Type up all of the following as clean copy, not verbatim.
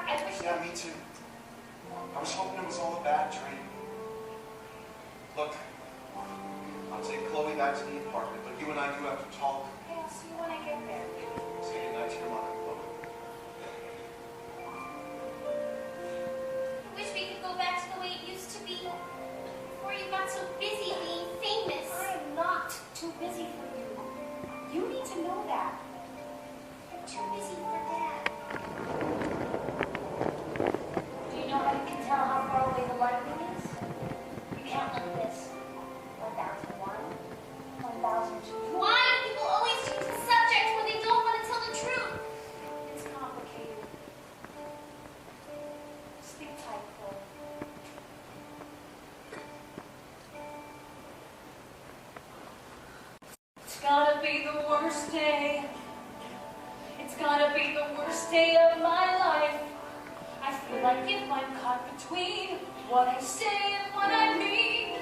I wish. Yeah, me too. I was hoping it was all a bad dream. Look, I'll take Chloe back to the apartment, but you and I do have to talk. Okay, I'll see you when I get there. Say goodnight to your mother, Chloe. I wish we could go back to the way it used to be. Before you got so busy being famous. I'm not too busy for you. You need to know that. You're too busy for Dad. Do you know how you can tell how far away the lightning is? You count like this. 1001, 1002. Why do people always change the subject when they don't want to tell the truth? It's complicated. Sleep tight, Chloe. It's gotta be the worst day. It's gotta be the worst day of my life. I feel like if I'm caught between what I say and what I mean,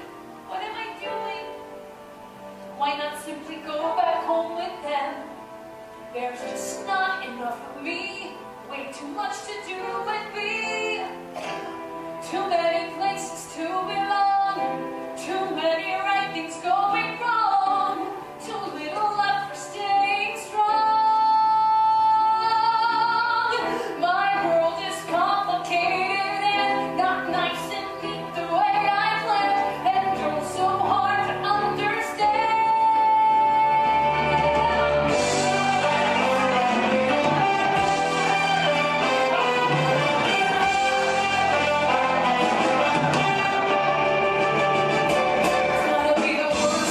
what am I doing? Why not simply go back home with them? There's just not enough for me. Way too much to do and be. Too many places to belong. Too many right things going wrong. Too little left for staying strong. My world is complicated and not nice and neat the way I planned, and drove so hard to understand. It's gotta be the worst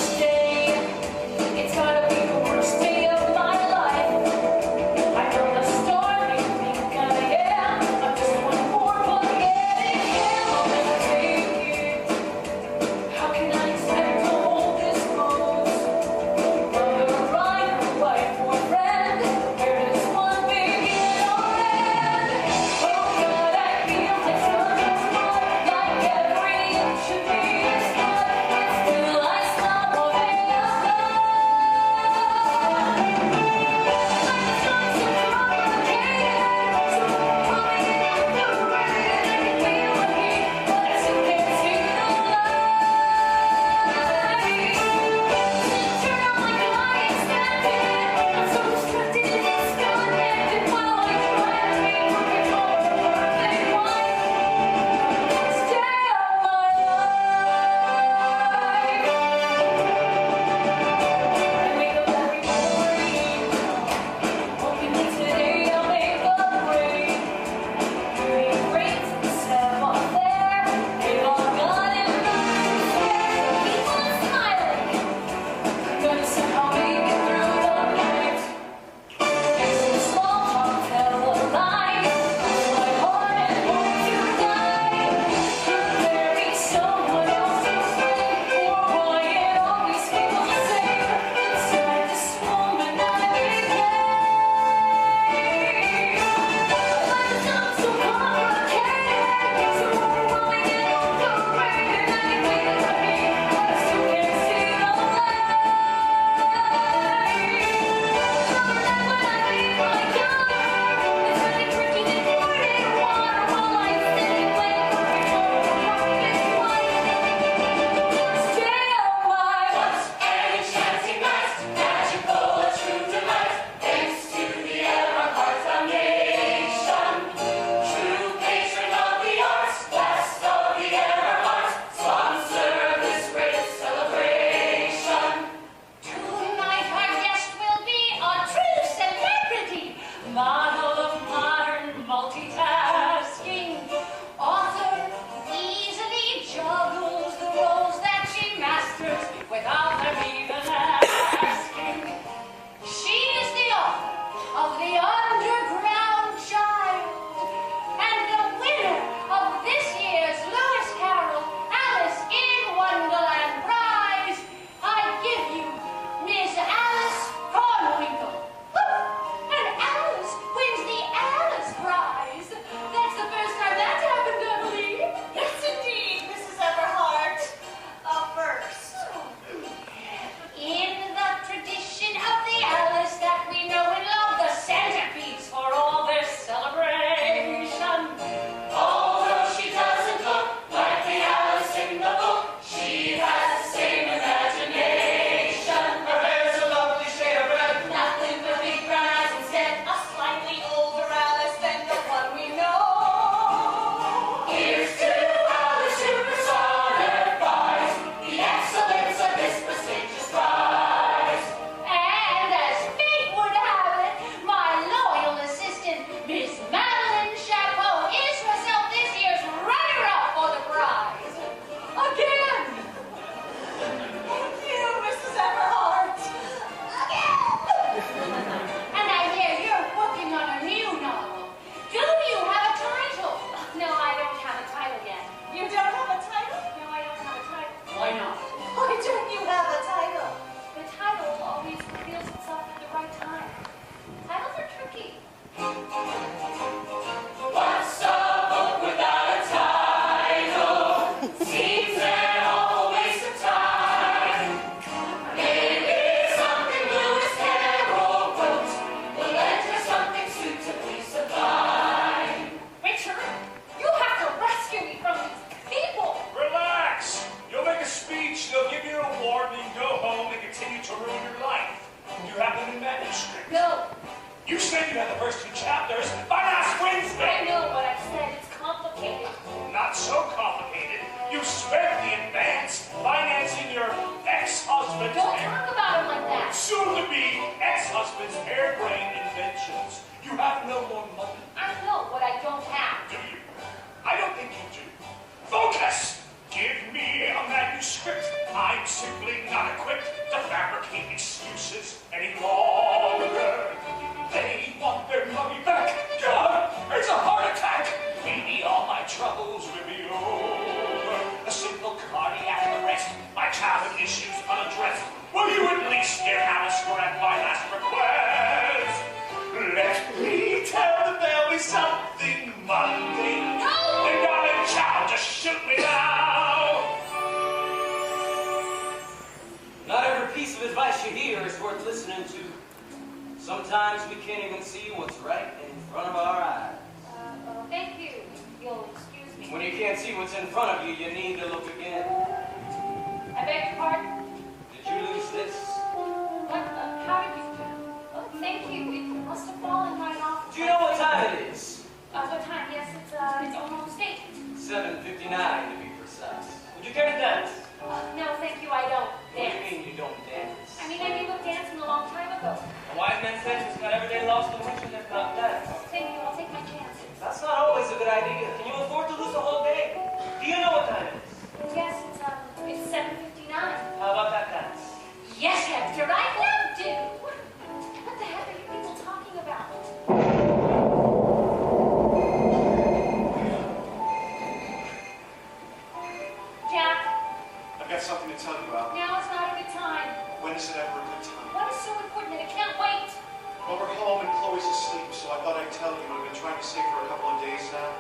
we can't even see what's right in front of our eyes. Thank you. You'll excuse me. When you can't see what's in front of you, you need to look again. I beg your pardon? Did you lose this? What? How did you do? Oh, thank you. It must have fallen right off. Do you know what time it is? What time? Yes, it's almost 8. 7:59 to be precise. Would you care to dance? No, thank you. I don't What do you dance. mean you don't dance? I mean, I gave up dancing a long time ago. A wise man says it's got every day lost and riches if not dance. Thank you. I'll take my chances. That's not always a good idea. Can you afford to lose a whole day? Do you know what time it is? Yes, it's 7:59. How about that dance? Yes, Hector, I love to. What the heck are you people talking about? Jack, I've got something to tell you about. now is not a good time. When is it ever a good time? What is so important that it can't wait? Well, we're home and Chloe's asleep, so I thought I'd tell you what I've been trying to say for a couple of days now.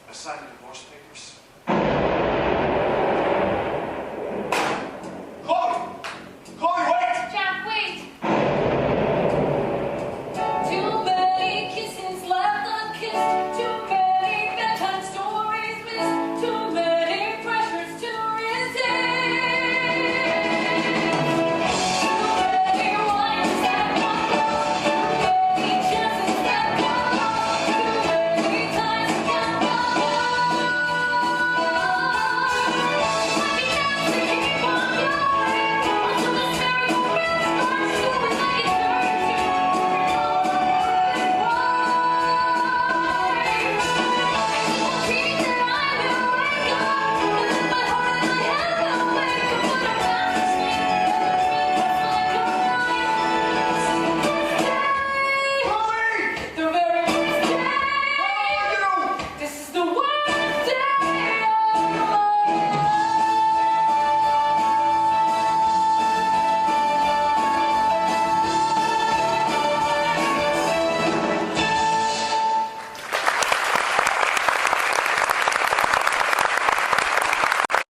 I signed the divorce papers.